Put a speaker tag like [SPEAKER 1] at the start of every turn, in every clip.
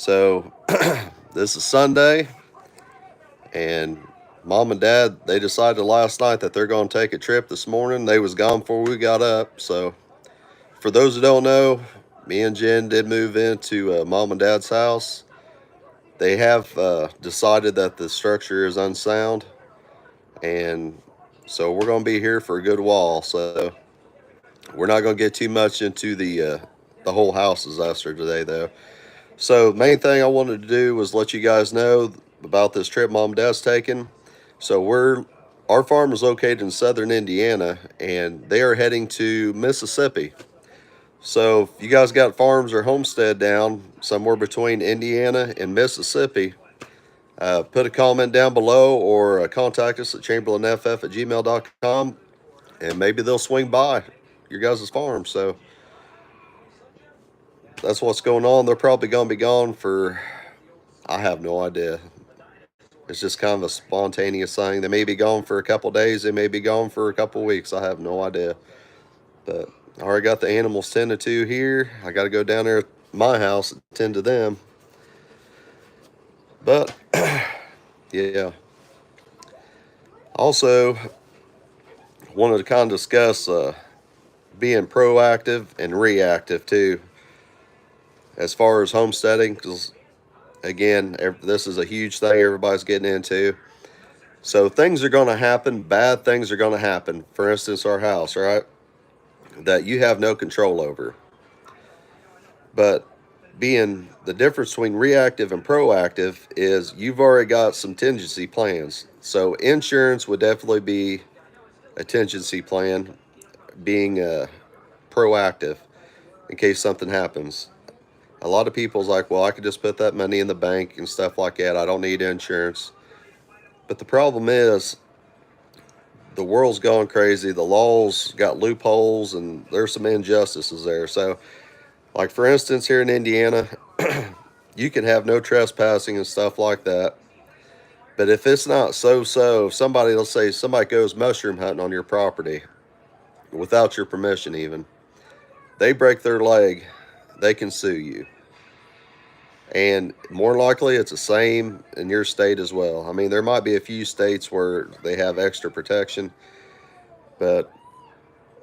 [SPEAKER 1] So this is Sunday, and mom and dad they decided last night that they're going to take a trip this morning. They was gone before we got up. So for those who don't know, me and Jen did move into mom and dad's house. They have decided that the structure is unsound, and so we're going to be here for a good while. So we're not going to get too much into the whole house disaster today, though. So main thing I wanted to do was let you guys know about this trip mom and dad's taking. So our farm is located in southern Indiana, and they are heading to Mississippi. So if you guys got farms or homestead down somewhere between Indiana and Mississippi, put a comment down below or contact us at chamberlinff@gmail.com, and maybe they'll swing by your guys' farm. So that's what's going on. They're probably going to be gone for, I have no idea. It's just kind of a spontaneous thing. They may be gone for a couple days. They may be gone for a couple weeks. I have no idea. But I already got the animals tended to here. I got to go down there at my house and tend to them. But yeah. Also, wanted to kind of discuss being proactive and reactive too, as far as homesteading. Because again, this is a huge thing everybody's getting into. So things are going to happen. Bad things are going to happen. For instance, our house, right? That you have no control over. But being the difference between reactive and proactive is you've already got some contingency plans. So insurance would definitely be a contingency plan, being proactive in case something happens. A lot of people's like, well, I could just put that money in the bank and stuff like that. I don't need insurance. But the problem is the world's gone crazy. The laws got loopholes and there's some injustices there. So, like for instance, here in Indiana, you can have no trespassing and stuff like that. But if it's not if somebody, let's say somebody goes mushroom hunting on your property without your permission, even, they break their leg, they can sue you. And more likely, it's the same in your state as well. I mean, there might be a few states where they have extra protection, but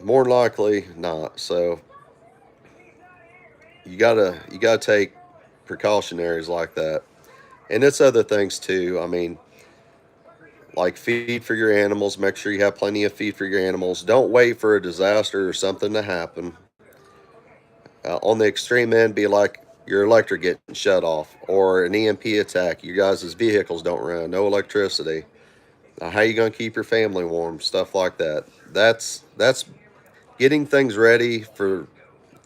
[SPEAKER 1] more likely not. So you gotta take precautionaries like that, and it's other things too. I mean, like feed for your animals. Make sure you have plenty of feed for your animals. Don't wait for a disaster or something to happen. On the extreme end, be like your electric getting shut off or an EMP attack. You guys' vehicles don't run, no electricity. How you gonna keep your family warm? Stuff like that. That's getting things ready for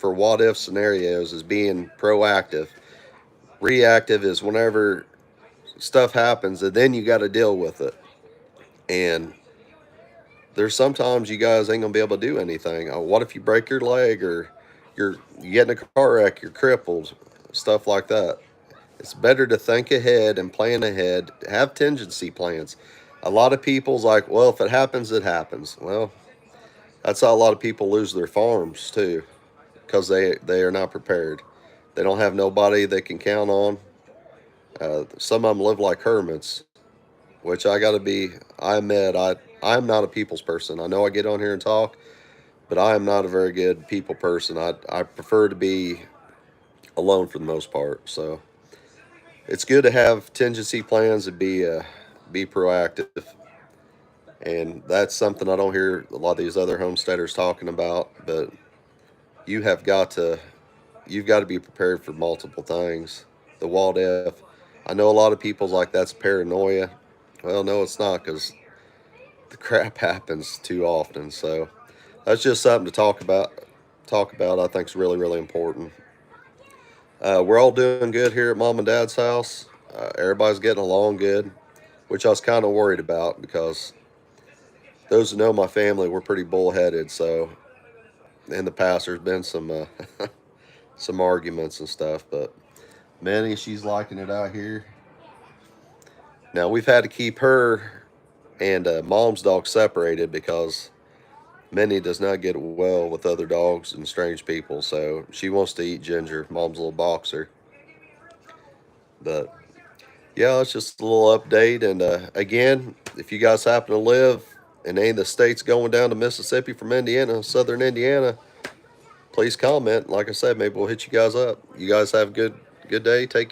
[SPEAKER 1] what if scenarios is being proactive. Reactive is whenever stuff happens and then you got to deal with it. And there's sometimes you guys ain't gonna be able to do anything. What if you break your leg or you get in a car wreck, you're crippled, stuff like that. It's better to think ahead and plan ahead. Have contingency plans. A lot of people's like, well, if it happens, it happens. Well, that's how a lot of people lose their farms too, because they are not prepared. They don't have nobody they can count on. Some of them live like hermits, which I got to be. I admit I'm not a people's person. I know I get on here and talk, but I am not a very good people person. I prefer to be alone for the most part. So it's good to have contingency plans and be proactive, and that's something I don't hear a lot of these other homesteaders talking about. But you have got to you've got to be prepared for multiple things. The what if. I know a lot of people's like that's paranoia. Well, no, it's not because the crap happens too often. So that's just something to talk about. Talk about. I think is really really important. We're all doing good here at mom and dad's house. Everybody's getting along good, which I was kind of worried about because those who know my family, we're pretty bullheaded. So in the past, there's been some some arguments and stuff. But Manny, she's liking it out here. Now we've had to keep her and mom's dog separated because Minnie does not get well with other dogs and strange people. So she wants to eat Ginger, mom's little boxer. But yeah, it's just a little update. And again, if you guys happen to live in any of the states going down to Mississippi from Indiana, southern Indiana, please comment. Like I said, maybe we'll hit you guys up. You guys have a good day. Take care.